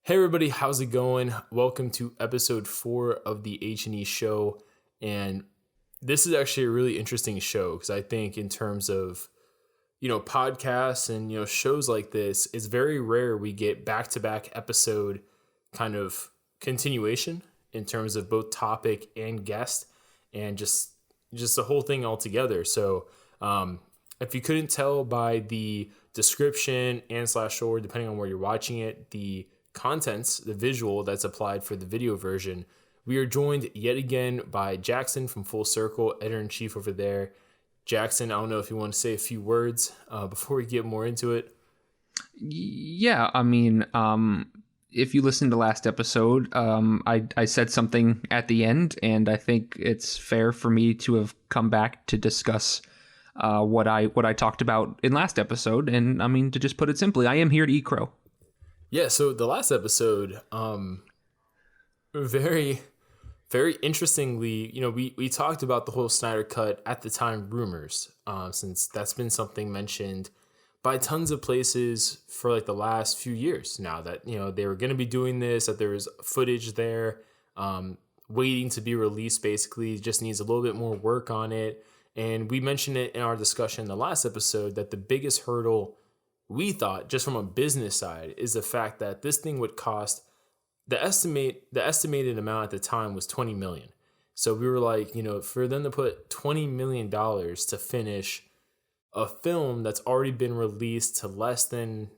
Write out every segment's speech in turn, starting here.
Hey everybody, how's it going? Welcome to episode 4 of the HNE Show. And this is actually a really interesting show because I think in terms of, podcasts and, shows like this, it's very rare we get back-to-back episode kind of continuation in terms of both topic and guest and just the whole thing all together. So if you couldn't tell by the description and slash or depending on where you're watching it, the contents, the visual that's applied for the video version, we are joined yet again by Jackson from Full Circle, editor-in-chief over there. Jackson, I don't know if you want to say a few words before we get more into it. Yeah, if you listened to last episode, I said something at the end, and I think it's fair for me to have come back to discuss what I talked about in last episode. And to just put it simply, I am here to eat crow. Yeah, so the last episode, very, very interestingly, we talked about the whole Snyder Cut at the time rumors, since that's been something mentioned by tons of places for like the last few years now that, they were going to be doing this, that there was footage there, waiting to be released, basically, just needs a little bit more work on it. And we mentioned it in our discussion in the last episode that the biggest hurdle we thought, just from a business side, is the fact that this thing would cost the estimated amount at the time was $20 million. So we were like, for them to put $20 million to finish a film that's already been released to less than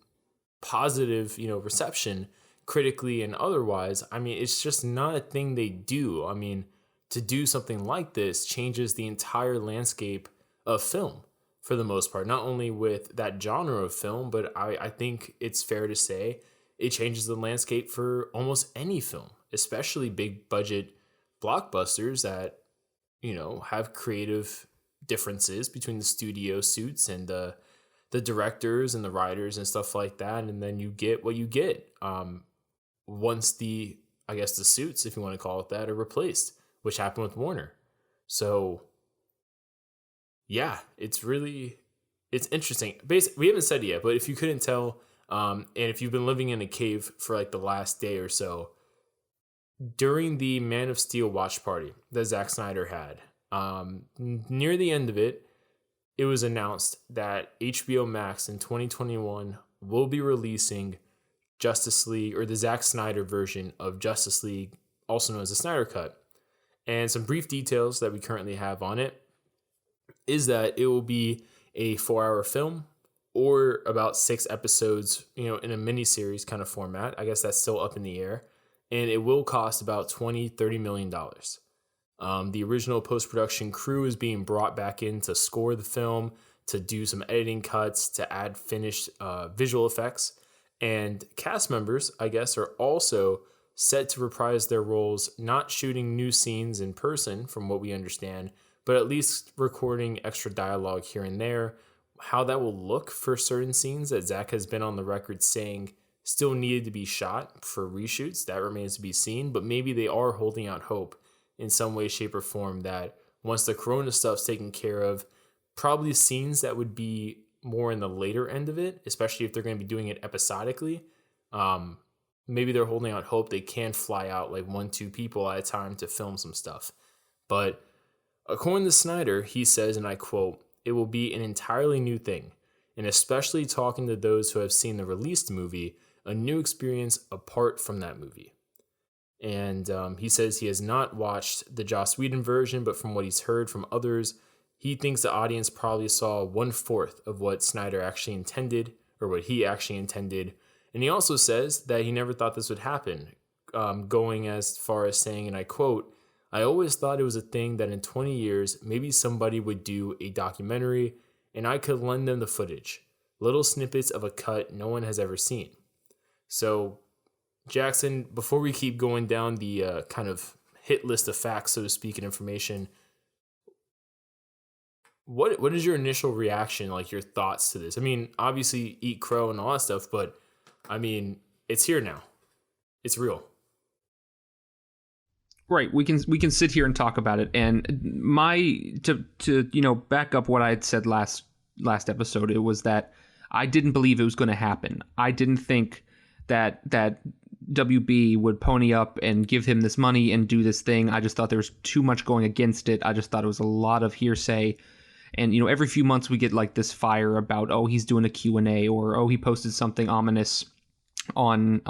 positive, reception critically and otherwise, it's just not a thing they do. To do something like this changes the entire landscape of film. For the most part, not only with that genre of film, but I think it's fair to say it changes the landscape for almost any film, especially big budget blockbusters that, have creative differences between the studio suits and the directors and the writers and stuff like that. And then you get what you get once the suits, if you want to call it that, are replaced, which happened with Warner. So yeah, it's interesting. Basically, we haven't said it yet, but if you couldn't tell, and if you've been living in a cave for like the last day or so, during the Man of Steel watch party that Zack Snyder had, near the end of it, it was announced that HBO Max in 2021 will be releasing Justice League, or the Zack Snyder version of Justice League, also known as the Snyder Cut. And some brief details that we currently have on it is that it will be a 4-hour film or about 6 episodes, in a miniseries kind of format. I guess that's still up in the air. And it will cost about $20-30 million. The original post-production crew is being brought back in to score the film, to do some editing cuts, to add finished visual effects. And cast members, I guess, are also set to reprise their roles, not shooting new scenes in person, from what we understand, but at least recording extra dialogue here and there. How that will look for certain scenes that Zack has been on the record saying still needed to be shot for reshoots, that remains to be seen, but maybe they are holding out hope in some way, shape, or form that once the Corona stuff's taken care of, probably scenes that would be more in the later end of it, especially if they're going to be doing it episodically, maybe they're holding out hope they can fly out like 1-2 people at a time to film some stuff. But according to Snyder, he says, and I quote, "It will be an entirely new thing, and especially talking to those who have seen the released movie, a new experience apart from that movie." And he says he has not watched the Joss Whedon version, but from what he's heard from others, he thinks the audience probably saw 1/4 of what Snyder actually intended, or what he actually intended. And he also says that he never thought this would happen, going as far as saying, and I quote, "I always thought it was a thing that in 20 years, maybe somebody would do a documentary and I could lend them the footage, little snippets of a cut no one has ever seen." So, Jackson, before we keep going down the kind of hit list of facts, so to speak, and information, what is your initial reaction, like your thoughts to this? Obviously, eat crow and all that stuff, but it's here now. It's real. Right, we can sit here and talk about it, and to back up what I had said last episode, it was that I didn't believe it was going to happen. I didn't think that WB would pony up and give him this money and do this thing. I just thought there was too much going against it. I just thought it was a lot of hearsay. And, you know, every few months we get like this fire about, oh, he's doing a Q&A, or, oh, he posted something ominous on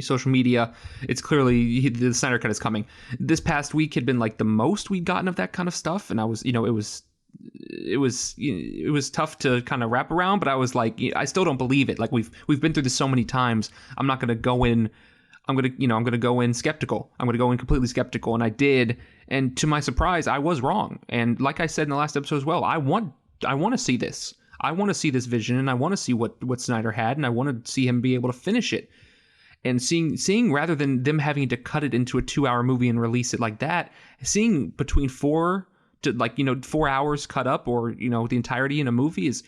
social media. It's clearly the Snyder Cut is coming. This past week had been like the most we'd gotten of that kind of stuff. And I was, you know, it was tough to kind of wrap around, but I was like, I still don't believe it. Like we've been through this so many times. I'm not going to go in. I'm going to go in skeptical. I'm going to go in completely skeptical. And I did. And to my surprise, I was wrong. And like I said in the last episode as well, I want to see this. I want to see this vision, and I want to see what Snyder had, and I want to see him be able to finish it. And seeing rather than them having to cut it into a 2-hour movie and release it like that, seeing between 4 to 4 hours cut up, or, you know, the entirety in a movie is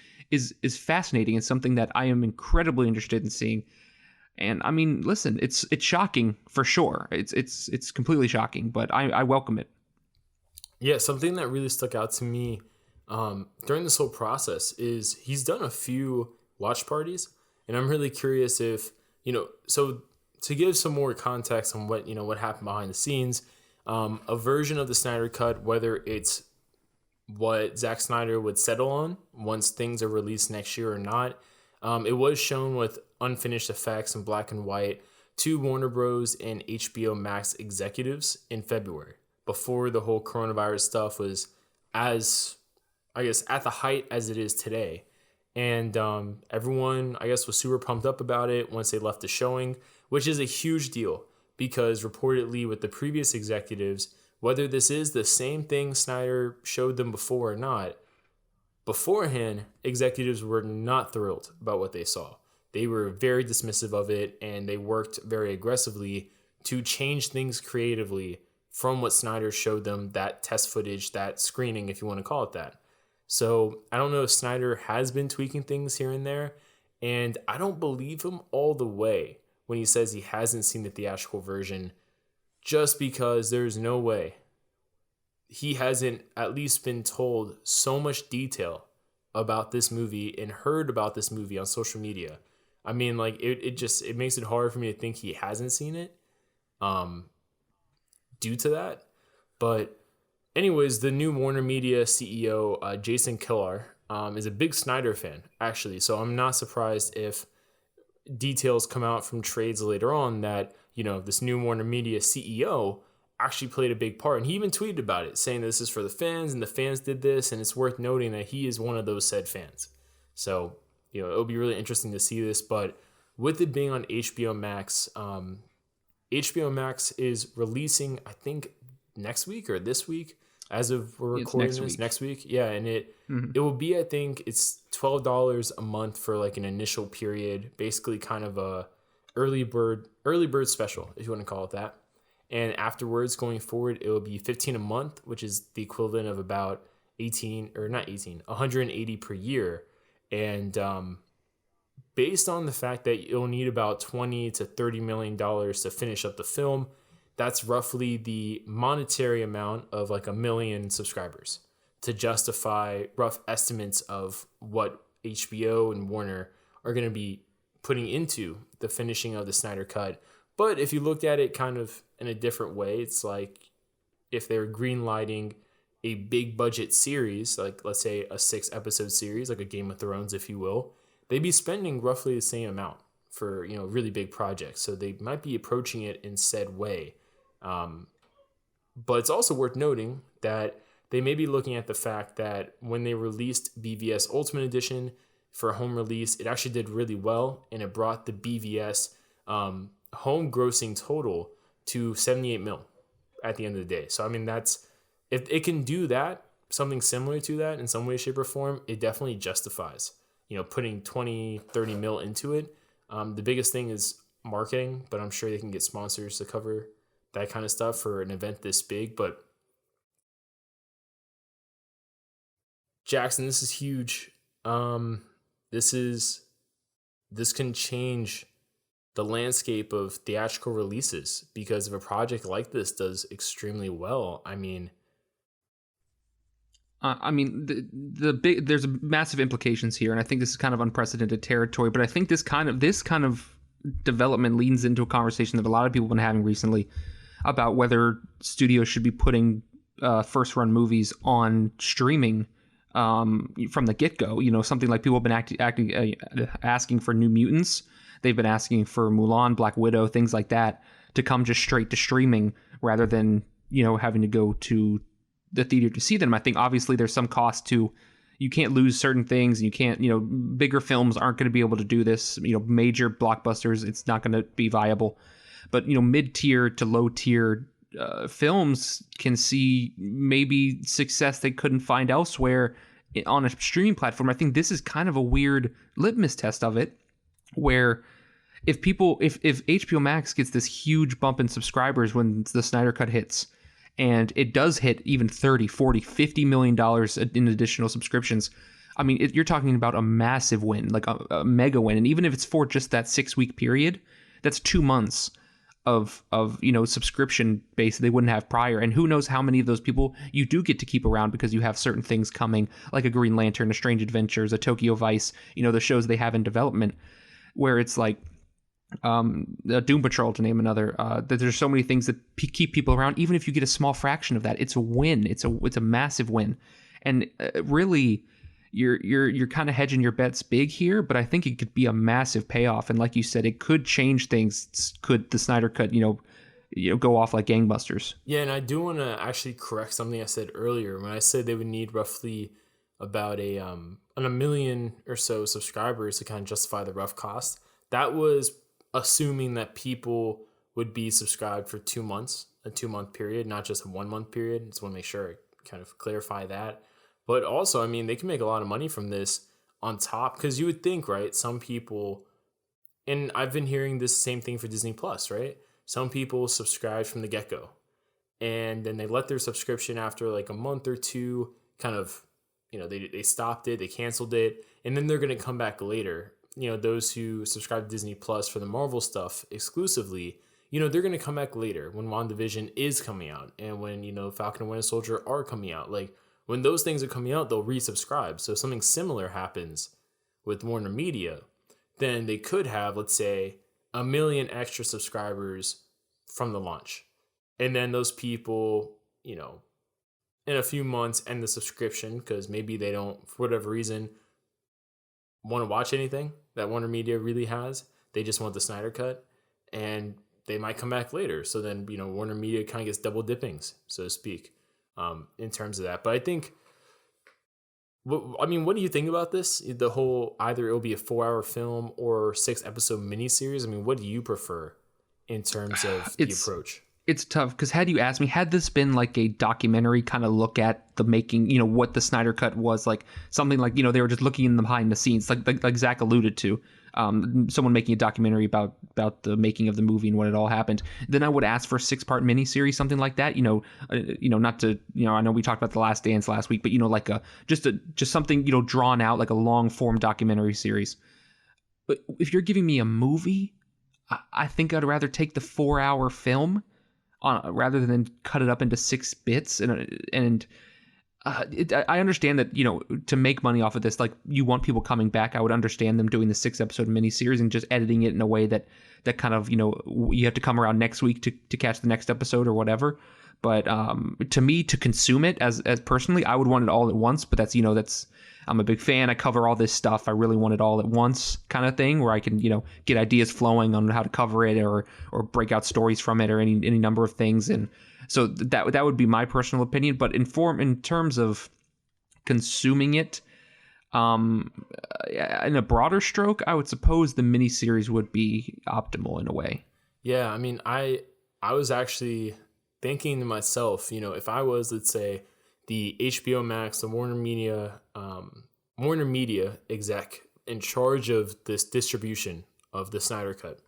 fascinating. It's something that I am incredibly interested in seeing. And I mean, listen, it's shocking for sure. It's completely shocking, but I welcome it. Yeah, something that really stuck out to me during this whole process is he's done a few watch parties, and I'm really curious if, you know, so to give some more context on what, you know, what happened behind the scenes, a version of the Snyder Cut, whether it's what Zack Snyder would settle on once things are released next year or not, it was shown with unfinished effects in black and white to Warner Bros. And HBO Max executives in February, before the whole coronavirus stuff was as, I guess, at the height as it is today. And everyone, I guess, was super pumped up about it once they left the showing, which is a huge deal because reportedly with the previous executives, whether this is the same thing Snyder showed them before or not, beforehand, executives were not thrilled about what they saw. They were very dismissive of it, and they worked very aggressively to change things creatively from what Snyder showed them, that test footage, that screening, if you want to call it that. So I don't know if Snyder has been tweaking things here and there, and I don't believe him all the way when he says he hasn't seen the theatrical version, just because there's no way he hasn't at least been told so much detail about this movie and heard about this movie on social media. I mean, like, it makes it hard for me to think he hasn't seen it due to that. But anyways, the new Warner Media CEO, Jason Kilar, is a big Snyder fan, actually. So I'm not surprised if details come out from trades later on that, you know, this new Warner Media CEO actually played a big part. And he even tweeted about it, saying this is for the fans, and the fans did this, and it's worth noting that he is one of those said fans. So, you know, it'll be really interesting to see this. But with it being on HBO Max, HBO Max is releasing, I think, next week or this week, as of we're recording next week. Yeah, and it will be, I think, it's $12 a month for like an initial period, basically kind of a early bird special, if you want to call it that. And afterwards, going forward, it will be $15 a month, which is the equivalent of about 180 per year. And based on the fact that you'll need about $20 to $30 million to finish up the film, that's roughly the monetary amount of like 1 million subscribers to justify rough estimates of what HBO and Warner are going to be putting into the finishing of the Snyder Cut. But if you looked at it kind of in a different way, it's like if they're greenlighting a big budget series, like let's say a 6-episode series, like a Game of Thrones, if you will, they'd be spending roughly the same amount for, you know, really big projects. So they might be approaching it in said way. But it's also worth noting that they may be looking at the fact that when they released BVS Ultimate Edition for home release, it actually did really well, and it brought the BVS home grossing total to 78 mil at the end of the day. So I mean, that's, if it can do that, something similar to that in some way, shape, or form, it definitely justifies, you know, putting 20, 30 mil into it. The biggest thing is marketing, but I'm sure they can get sponsors to cover that kind of stuff for an event this big. But Jackson, this is huge. This can change the landscape of theatrical releases, because if a project like this does extremely well, I mean, there's massive implications here, and I think this is kind of unprecedented territory. But I think this kind of development leans into a conversation that a lot of people have been having recently about whether studios should be putting first run movies on streaming from the get-go. Something like people have been asking for New Mutants. They've been asking for Mulan, Black Widow, things like that to come just straight to streaming rather than having to go to the theater to see them. I think obviously there's some cost to, you can't lose certain things, and you can't, bigger films aren't going to be able to do this. Major blockbusters, it's not going to be viable. But mid-tier to low-tier films can see maybe success they couldn't find elsewhere on a streaming platform. I think this is kind of a weird litmus test of it, where if HBO Max gets this huge bump in subscribers when the Snyder Cut hits, and it does hit even 30, 40, $50 million in additional subscriptions, I mean, you're talking about a massive win, like a mega win. And even if it's for just that 6-week period, that's 2 months of subscription base they wouldn't have prior. And who knows how many of those people you do get to keep around because you have certain things coming, like a Green Lantern, a Strange Adventures, a Tokyo Vice, the shows they have in development, where it's like Doom Patrol, to name another, that there's so many things that keep people around. Even if you get a small fraction of that, it's a win. It's a massive win. And really, you're kind of hedging your bets big here, but I think it could be a massive payoff. And like you said, it could change things. Could the Snyder Cut, go off like gangbusters? Yeah, and I do want to actually correct something I said earlier when I said they would need roughly about a million or so subscribers to kind of justify the rough cost. That was assuming that people would be subscribed for 2 months, a 2-month period, not just a 1 month period. Just want to make sure I kind of clarify that. But also, I mean, they can make a lot of money from this on top, because you would think, right, some people, and I've been hearing this same thing for Disney Plus, right? Some people subscribe from the get-go, and then they let their subscription after like a month or two, kind of, they stopped it, they canceled it, and then they're going to come back later. Those who subscribe to Disney Plus for the Marvel stuff exclusively, they're going to come back later when WandaVision is coming out, and when, Falcon and Winter Soldier are coming out. Like, when those things are coming out, they'll resubscribe. So if something similar happens with Warner Media, then they could have, let's say, 1 million extra subscribers from the launch. And then those people, in a few months end the subscription because maybe they don't, for whatever reason, want to watch anything that Warner Media really has. They just want the Snyder Cut, and they might come back later. So then, Warner Media kind of gets double dippings, so to speak, in terms of that. But I think, what do you think about this? The whole, either it'll be a 4-hour film or 6-episode miniseries. I mean, what do you prefer in terms of the approach? It's tough, because had you asked me, had this been like a documentary kind of look at the making, what the Snyder Cut was, like something like, they were just looking in the behind the scenes, like Zach alluded to, someone making a documentary about the making of the movie and what it all happened, then I would ask for a 6-part miniseries, something like that. Not to, I know we talked about The Last Dance last week, but like just something, drawn out, like a long form documentary series. But if you're giving me a movie, I think I'd rather take the 4-hour film rather than cut it up into 6 bits. And I understand that, to make money off of this, like, you want people coming back. I would understand them doing the 6-episode miniseries and just editing it in a way that kind of, you have to come around next week to catch the next episode or whatever. But to me, to consume it as personally, I would want it all at once. But that's, I'm a big fan. I cover all this stuff. I really want it all at once, kind of thing, where I can, get ideas flowing on how to cover it or break out stories from it or any number of things. And so that would be my personal opinion. But in terms of consuming it, in a broader stroke, I would suppose the miniseries would be optimal in a way. Yeah, I mean, I was actually thinking to myself, if I was, let's say, the HBO Max, the Warner Media exec in charge of this distribution of the Snyder Cut,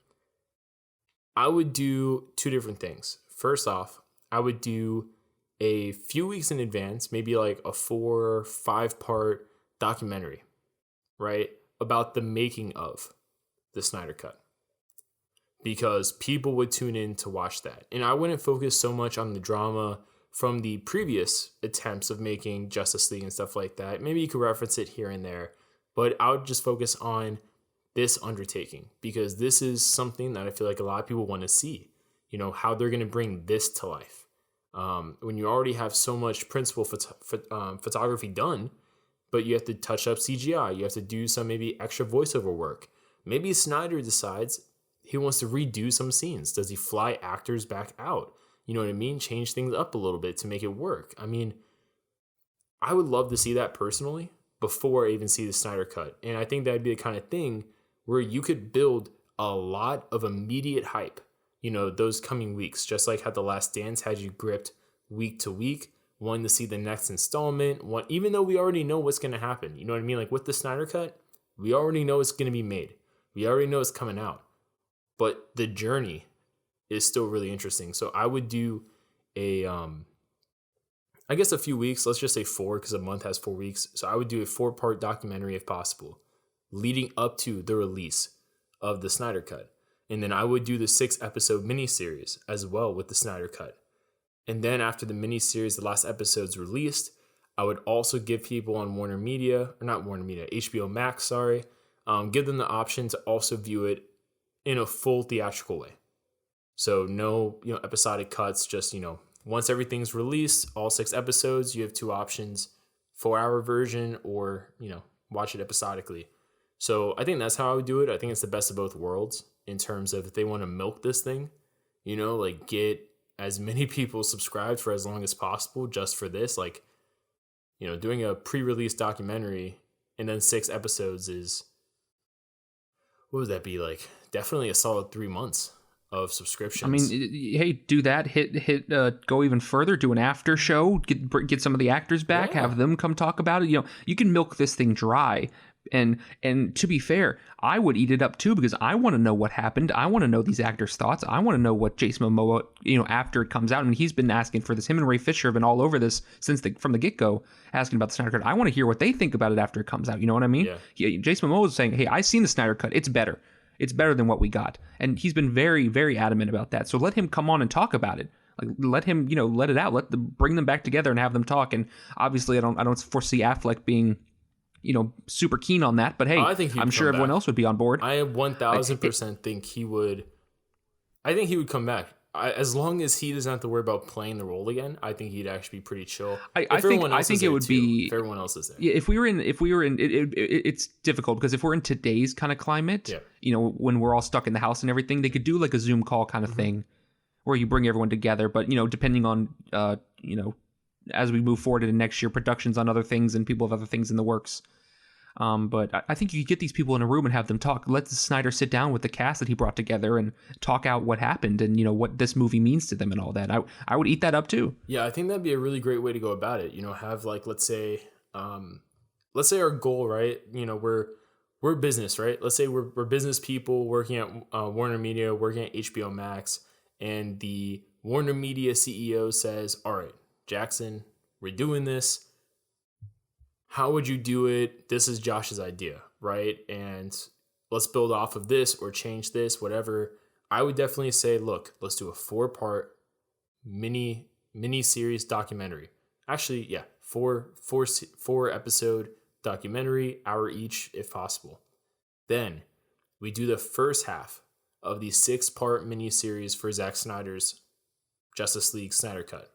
I would do 2 different things. First off, I would do a few weeks in advance, maybe like a 4 or 5-part documentary, right, about the making of the Snyder Cut, because people would tune in to watch that. And I wouldn't focus so much on the drama from the previous attempts of making Justice League and stuff like that. Maybe you could reference it here and there, but I would just focus on this undertaking, because this is something that I feel like a lot of people want to see, how they're going to bring this to life. When you already have so much principal photography done, but you have to touch up CGI, you have to do some maybe extra voiceover work. Maybe Snyder decides he wants to redo some scenes. Does he fly actors back out? You know what I mean? Change things up a little bit to make it work. I mean, I would love to see that personally before I even see the Snyder Cut. And I think that'd be the kind of thing where you could build a lot of immediate hype, those coming weeks, just like how The Last Dance had you gripped week to week, wanting to see the next installment, even though we already know what's going to happen. You know what I mean? Like with the Snyder Cut, we already know it's going to be made. We already know it's coming out. But the journey is still really interesting. So I would do I guess a few weeks, let's just say 4, because a month has 4 weeks. So I would do a 4-part documentary if possible, leading up to the release of the Snyder Cut. And then I would do the 6-episode miniseries as well with the Snyder Cut. And then after the miniseries, the last episode's released, I would also give people on HBO Max, give them the option to also view it in a full theatrical way. So no, episodic cuts, just, once everything's released, all 6 episodes, you have 2 options, 4-hour version or, watch it episodically. So I think that's how I would do it. I think it's the best of both worlds in terms of if they want to milk this thing, get as many people subscribed for as long as possible just for this. Like, doing a pre-release documentary and then 6 episodes is, what would that be like? Definitely a solid 3 months of subscriptions. I mean, hey, do that. Go even further. Do an after show. Get some of the actors back. Yeah. Have them come talk about it. You can milk this thing dry. And to be fair, I would eat it up too, because I want to know what happened. I want to know these actors' thoughts. I want to know what Jason Momoa, after it comes out. I mean, he's been asking for this. Him and Ray Fisher have been all over this from the get-go, asking about the Snyder Cut. I want to hear what they think about it after it comes out. You know what I mean? Yeah. Jason Momoa was saying, hey, I've seen the Snyder Cut. It's better. It's better than what we got. And he's been very, very adamant about that. So let him come on and talk about it. Like, let him, let it out. Bring them back together and have them talk. And obviously, I don't foresee Affleck being, super keen on that. But hey, I'm sure everyone else would be on board. I 1,000% think he would. I think he would come back. As long as he doesn't have to worry about playing the role again, I think he'd actually be pretty chill. I think it would be if everyone else is there. Yeah, if we were in, it's difficult because if we're in today's kind of climate, when we're all stuck in the house and everything, they could do like a Zoom call kind of thing, where you bring everyone together. But depending on as we move forward into next year, productions on other things and people have other things in the works. But I think you could get these people in a room and have them talk. Let Snyder sit down with the cast that he brought together and talk out what happened and, what this movie means to them and all that. I would eat that up too. Yeah, I think that'd be a really great way to go about it. Have like, let's say our goal, right? We're business, right? Let's say we're business people working at Warner Media, working at HBO Max, and the Warner Media CEO says, all right, Jackson, we're doing this. How would you do it? This is Josh's idea, right? And let's build off of this or change this, whatever. I would definitely say, look, let's do a 4-part mini series documentary. Actually, yeah, 4 episode documentary, hour each if possible. Then we do the first half of the 6-part mini series for Zack Snyder's Justice League Snyder Cut.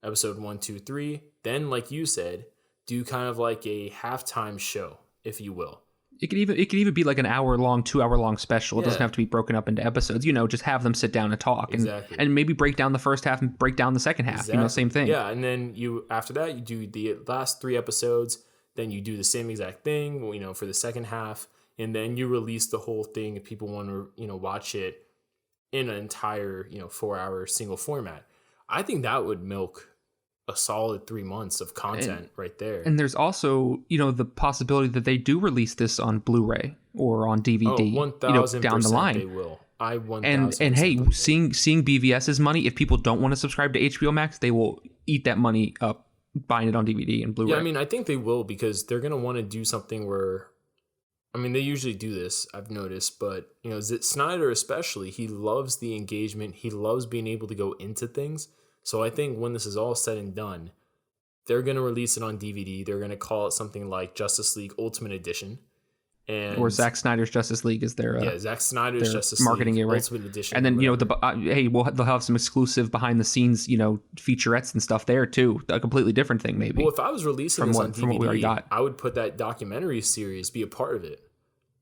Episode 1, 2, 3. Then, like you said, do kind of like a halftime show, if you will. It could even be like an hour-long, 2-hour-long special. It doesn't have to be broken up into episodes. Just have them sit down and talk, and maybe break down the first half and break down the second half. Same thing. Yeah, and then after that you do the last 3 episodes. Then you do the same exact thing, for the second half, and then you release the whole thing if people want to, watch it in an entire, 4-hour single format. I think that would milk a solid 3 months of content right there. And there's also, the possibility that they do release this on Blu-ray or on DVD. 1,000% down the line. They will. I 1,000%. And hey, seeing BVS's money, if people don't want to subscribe to HBO Max, they will eat that money up buying it on DVD and Blu-ray. Yeah, I mean, I think they will because they're going to want to do something where, I mean, they usually do this, I've noticed, but, Snyder especially, he loves the engagement. He loves being able to go into things. So I think when this is all said and done, they're going to release it on DVD. They're going to call it something like Justice League Ultimate Edition. Or And Zack Snyder's Justice League is yeah, Zack Snyder's their Justice marketing League it, right? Ultimate Edition, And then whatever. hey, they'll have some exclusive behind the scenes, featurettes and stuff there too. A completely different thing, maybe, Well, if I was releasing this on from what we already DVD, got. I would put that documentary series be a part of it.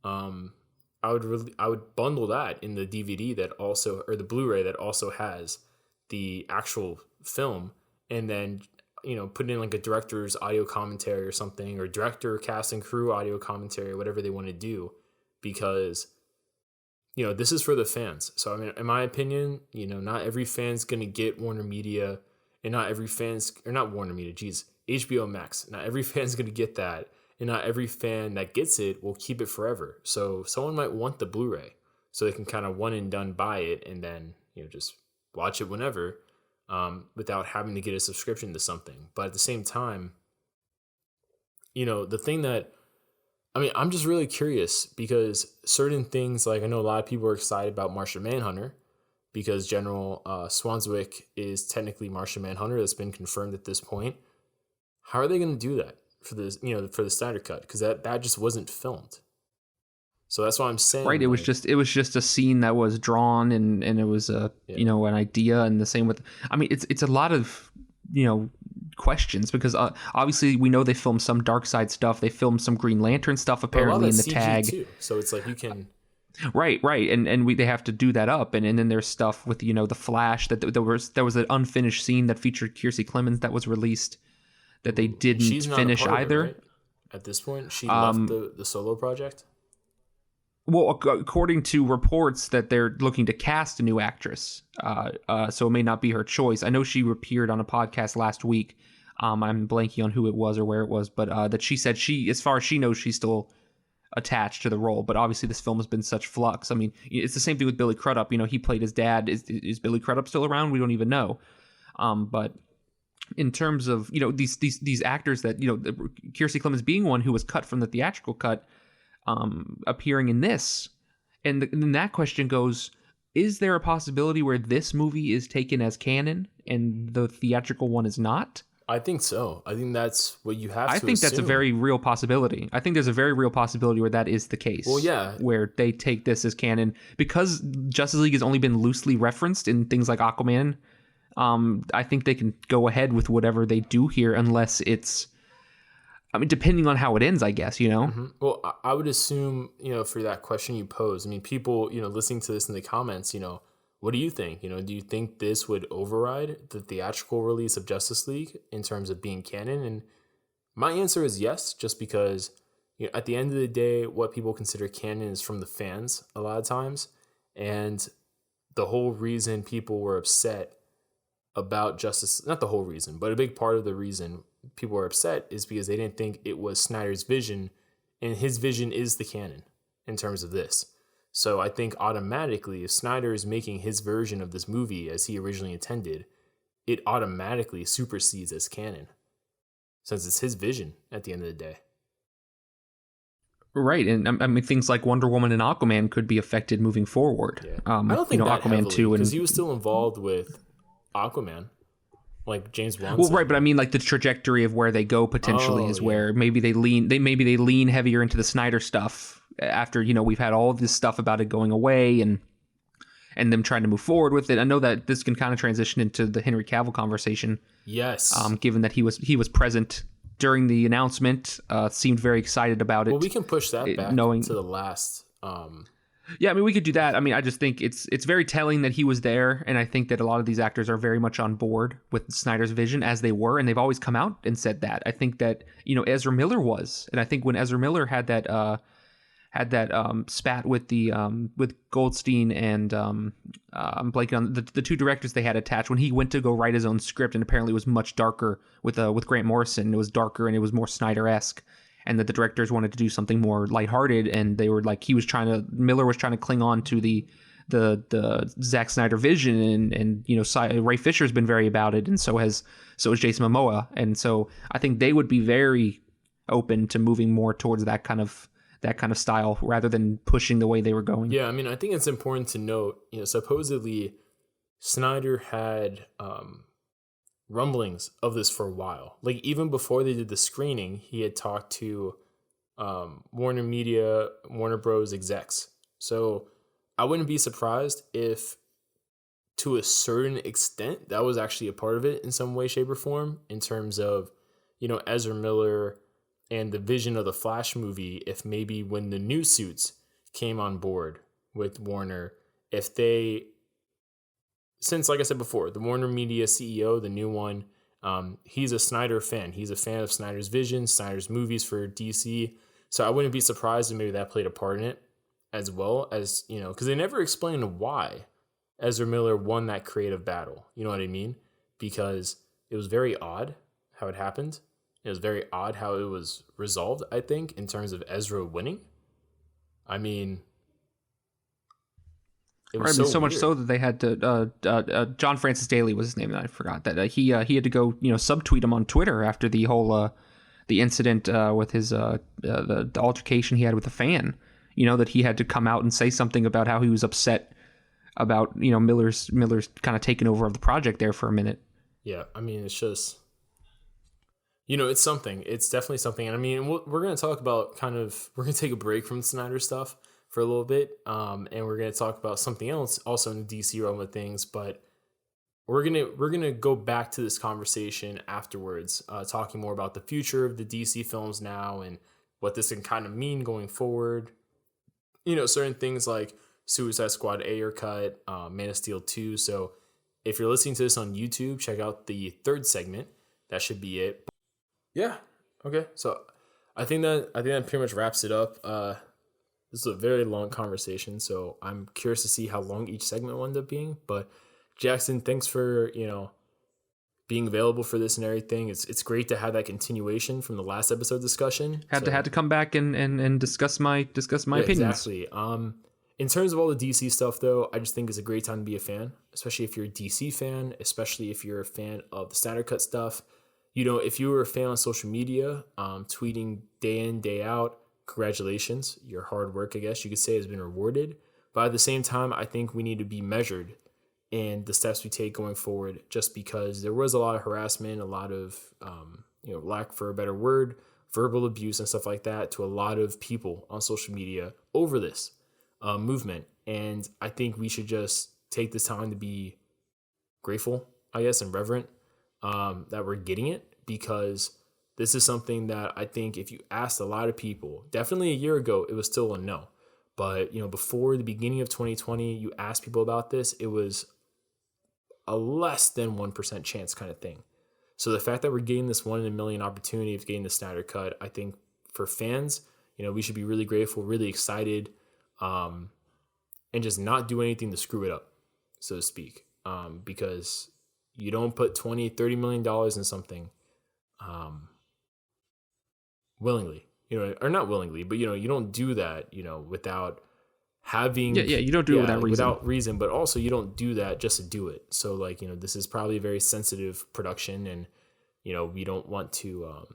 I would bundle that in the DVD that also, or the Blu-ray that also has the actual film, and then put in like a director's audio commentary or something, or director, cast and crew audio commentary, or whatever they want to do, because this is for the fans. So I mean, in my opinion, not every fan's gonna get Warner Media, and not every fan's, or not Warner Media, geez, HBO Max. Not every fan's gonna get that, and not every fan that gets it will keep it forever. So someone might want the Blu-ray, so they can kind of one and done buy it, and then just watch it whenever, without having to get a subscription to something. But at the same time, the thing that, I mean, I'm just really curious, because certain things, like I know a lot of people are excited about Martian Manhunter, because General Swanswick is technically Martian Manhunter. That's been confirmed at this point. How are they going to do that for the for the Snyder Cut? Because that just wasn't filmed. So that's why I'm saying, Right, it was just a scene that was drawn, and it was an idea, and the same with, I mean, it's a lot of questions, because obviously we know they filmed some Dark Side stuff, they filmed some Green Lantern stuff apparently in the CG tag too. So it's like you can right, and they have to do that up, and then there's stuff with the Flash, that there was an unfinished scene that featured Kiersey Clemons that was released that they didn't she's not finish a part either. of it, right? At this point, she left the solo project. Well, according to reports that they're looking to cast a new actress, so it may not be her choice. I know she appeared on a podcast last week. I'm blanking on who it was or where it was, but that she said as far as she knows, she's still attached to the role. But obviously, this film has been such flux. I mean, it's the same thing with Billy Crudup. He played his dad. Is Billy Crudup still around? We don't even know. But in terms of these actors that Kiersey Clemons being one who was cut from the theatrical cut, appearing in this, and then that question goes: is there a possibility where this movie is taken as canon and the theatrical one is not? I think so. I think that's what you have to I think that's a assume. very real possibility. I think there's a very real possibility where that is the case. Well, yeah. Where they take this as canon, because Justice League has only been loosely referenced in things like Aquaman. I think they can go ahead with whatever they do here, unless it's, I mean, depending on how it ends, I guess, Mm-hmm. Well, I would assume, for that question you pose, I mean, people, listening to this in the comments, what do you think? Do you think this would override the theatrical release of Justice League in terms of being canon? And my answer is yes, just because, at the end of the day, what people consider canon is from the fans a lot of times. And the whole reason people were upset about Justice, not the whole reason, but a big part of the reason people were upset is because they didn't think it was Snyder's vision, and his vision is the canon in terms of this. So I think automatically, if Snyder is making his version of this movie as he originally intended, it automatically supersedes as canon, since it's his vision at the end of the day. Right, and I mean, things like Wonder Woman and Aquaman could be affected moving forward. Yeah. I don't think that Aquaman heavily, 2, because he was still involved with Aquaman, like James Wan. Well, right, but I mean, like the trajectory of where they go potentially is where maybe they lean heavier into the Snyder stuff after we've had all of this stuff about it going away and them trying to move forward with it. I know that this can kind of transition into the Henry Cavill conversation. Yes. Given that he was present during the announcement, seemed very excited about it. Well, we can push that back to the last. Yeah, I mean, we could do that. I mean, I just think it's very telling that he was there, and I think that a lot of these actors are very much on board with Snyder's vision, as they were, and they've always come out and said that. I think that Ezra Miller was, and I think when Ezra Miller had that spat with with Goldstein and I'm blanking on the two directors they had attached, when he went to go write his own script, and apparently it was much darker with Grant Morrison. It was darker and it was more Snyder-esque. And that the directors wanted to do something more lighthearted, and they were like, Miller was trying to cling on to the Zack Snyder vision, and Ray Fisher's been very about it, and so is Jason Momoa, and so I think they would be very open to moving more towards that kind of style rather than pushing the way they were going. Yeah, I mean, I think it's important to note, supposedly Snyder had rumblings of this for a while. Like, even before they did the screening, he had talked to Warner Bros. Execs. So I wouldn't be surprised if, to a certain extent, that was actually a part of it in some way, shape, or form, in terms of, Ezra Miller and the vision of the Flash movie. If maybe when the new suits came on board with Warner, if they, since, like I said before, the Warner Media CEO, the new one, he's a Snyder fan. He's a fan of Snyder's vision, Snyder's movies for DC. So I wouldn't be surprised if maybe that played a part in it, as well as, because they never explained why Ezra Miller won that creative battle. You know what I mean? Because it was very odd how it happened. It was very odd how it was resolved, I think, in terms of Ezra winning. I mean, it was so much weird. so that they had to John Francis Daly was his name, and I forgot that he had to go subtweet him on Twitter after the whole the incident with his the altercation he had with the fan. That he had to come out and say something about how he was upset about Miller's kind of taking over of the project there for a minute. Yeah, I mean, it's just, it's something. It's definitely something. And I mean, we're going to talk about we're going to take a break from Snyder stuff for a little bit, and we're going to talk about something else also in the DC realm of things. But we're gonna go back to this conversation afterwards, talking more about the future of the DC films now and what this can kind of mean going forward. Certain things like Suicide Squad Ayer cut, Man of Steel 2. So if you're listening to this on YouTube, check out the third segment. That should be it. Yeah. Okay. So I think that pretty much wraps it up. This is a very long conversation, so I'm curious to see how long each segment will end up being. But Jackson, thanks for being available for this and everything. It's great to have that continuation from the last episode discussion. Had to come back and discuss my opinions. Exactly. In terms of all the DC stuff, though, I just think it's a great time to be a fan, especially if you're a DC fan, especially if you're a fan of the Snyder Cut stuff. If you were a fan on social media, tweeting day in, day out, congratulations. Your hard work, I guess you could say, has been rewarded. But at the same time, I think we need to be measured in the steps we take going forward, just because there was a lot of harassment, a lot of, lack for a better word, verbal abuse and stuff like that to a lot of people on social media over this movement. And I think we should just take this time to be grateful, I guess, and reverent that we're getting it, because this is something that I think if you asked a lot of people, definitely a year ago, it was still a no. But, before the beginning of 2020, you asked people about this, it was a less than 1% chance kind of thing. So the fact that we're getting this 1 in a million opportunity of getting the Snyder Cut, I think for fans, we should be really grateful, really excited, and just not do anything to screw it up, so to speak. Because you don't put $20-30 million in something willingly, or not willingly, but you don't do that, without having you don't do it without reason, but also you don't do that just to do it. So this is probably a very sensitive production, and we don't want to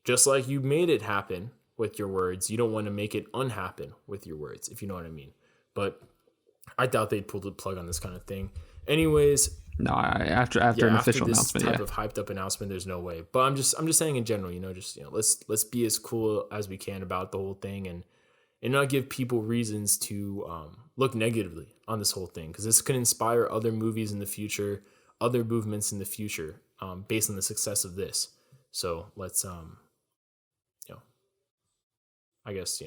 just like you made it happen with your words, you don't want to make it unhappen with your words, if you know what I mean. But I doubt they'd pull the plug on this kind of thing. Anyways, no, after an official this announcement, type of hyped up announcement, there's no way. But I'm just saying in general, let's be as cool as we can about the whole thing, and not give people reasons to look negatively on this whole thing, because this could inspire other movies in the future, other movements in the future, based on the success of this. So let's I guess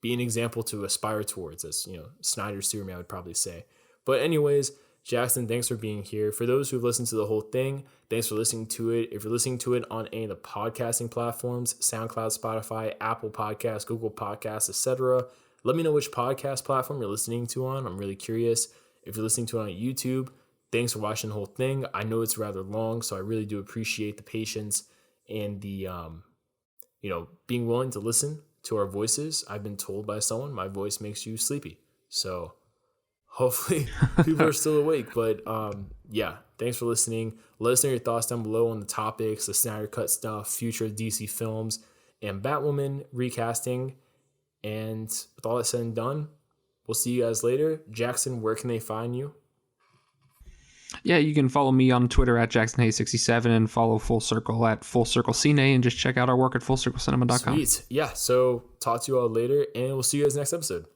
be an example to aspire towards, as Snyder Superman would probably say. But anyways, Jackson, thanks for being here. For those who've listened to the whole thing, thanks for listening to it. If you're listening to it on any of the podcasting platforms, SoundCloud, Spotify, Apple Podcasts, Google Podcasts, etc., let me know which podcast platform you're listening to on. I'm really curious. If you're listening to it on YouTube, thanks for watching the whole thing. I know it's rather long, so I really do appreciate the patience and the, being willing to listen to our voices. I've been told by someone my voice makes you sleepy. So hopefully people are still awake. But thanks for listening. Let us know your thoughts down below on the topics, the Snyder Cut stuff, future DC films, and Batwoman recasting. And with all that said and done, we'll see you guys later. Jackson, where can they find you? Yeah, you can follow me on Twitter at JacksonHayes67 and follow Full Circle at Full Circle Cine, and just check out our work at FullCircleCinema.com. Sweet. Yeah. So talk to you all later, and we'll see you guys next episode.